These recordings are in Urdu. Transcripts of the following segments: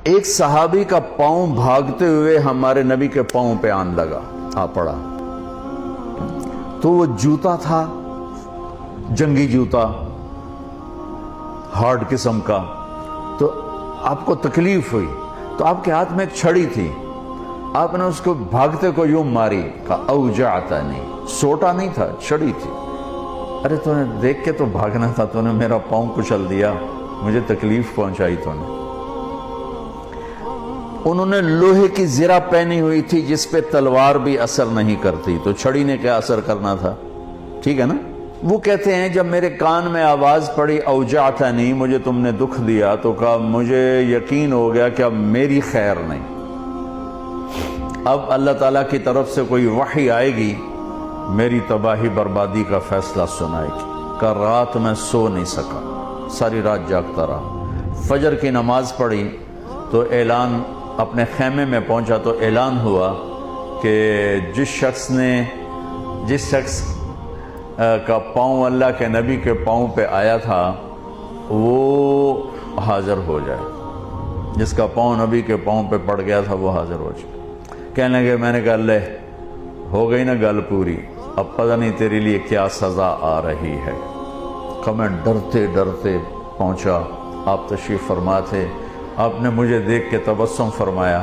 ایک صحابی کا پاؤں بھاگتے ہوئے ہمارے نبی کے پاؤں پہ آن لگا، آ پڑا، تو وہ جوتا تھا، جنگی جوتا، ہارڈ قسم کا، تو آپ کو تکلیف ہوئی، تو آپ کے ہاتھ میں ایک چھڑی تھی، آپ نے اس کو بھاگتے کو یوں ماری، کہا اوجعتنی، سوٹا نہیں تھا، چھڑی تھی۔ ارے تو نے دیکھ کے تو بھاگنا تھا، تو نے میرا پاؤں کچل دیا، مجھے تکلیف پہنچائی تو نے۔ انہوں نے لوہے کی زرہ پہنی ہوئی تھی جس پہ تلوار بھی اثر نہیں کرتی، تو چھڑی نے کیا اثر کرنا تھا، ٹھیک ہے نا۔ وہ کہتے ہیں جب میرے کان میں آواز پڑی اوجعتنی، مجھے تم نے دکھ دیا، تو کہا مجھے یقین ہو گیا کہ اب میری خیر نہیں، اب اللہ تعالیٰ کی طرف سے کوئی وحی آئے گی، میری تباہی بربادی کا فیصلہ سنائے گی۔ کہ رات میں سو نہیں سکا، ساری رات جاگتا رہا۔ فجر کی نماز پڑھی تو اعلان، اپنے خیمے میں پہنچا تو اعلان ہوا کہ جس شخص کا پاؤں اللہ کے نبی کے پاؤں پہ آیا تھا وہ حاضر ہو جائے، جس کا پاؤں نبی کے پاؤں پہ پڑ گیا تھا وہ حاضر ہو جائے۔ کہنے لگے، میں نے کہا اللہ ہو گئی نا گل پوری، اب پتہ نہیں تیرے لیے کیا سزا آ رہی ہے۔ کہ میں ڈرتے ڈرتے پہنچا، آپ تشریف فرما تھے، آپ نے مجھے دیکھ کے تبسم فرمایا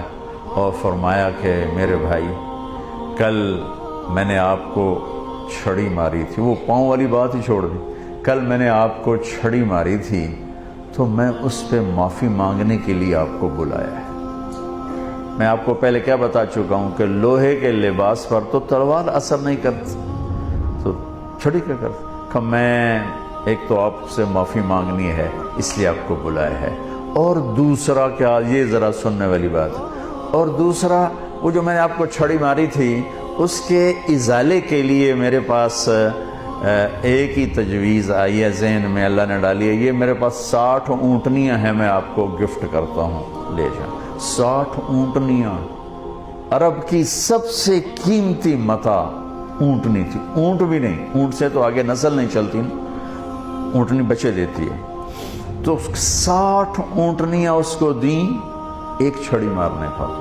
اور فرمایا کہ میرے بھائی، کل میں نے آپ کو چھڑی ماری تھی، وہ پاؤں والی بات ہی چھوڑ دی، کل میں نے آپ کو چھڑی ماری تھی تو میں اس پہ معافی مانگنے کے لیے آپ کو بلایا ہے۔ میں آپ کو پہلے کیا بتا چکا ہوں کہ لوہے کے لباس پر تو تلوار اثر نہیں کرتی، تو چھڑی کیا کرتی؟ کہ میں ایک تو آپ سے معافی مانگنی ہے اس لیے آپ کو بلایا ہے، اور دوسرا کیا، یہ ذرا سننے والی بات ہے، اور دوسرا وہ جو میں نے آپ کو چھڑی ماری تھی اس کے ازالے کے لیے میرے پاس ایک ہی تجویز آئی ہے ذہن میں، اللہ نے ڈالی ہے، یہ میرے پاس 60 اونٹنیاں ہیں، میں آپ کو گفٹ کرتا ہوں، لے جائیں۔ 60 اونٹنیاں، عرب کی سب سے قیمتی متاع اونٹنی تھی، اونٹ بھی نہیں، اونٹ سے تو آگے نسل نہیں چلتی نا، اونٹنی بچے دیتی ہے، تو 60 اونٹنیاں اس کو دیں ایک چھڑی مارنے پر۔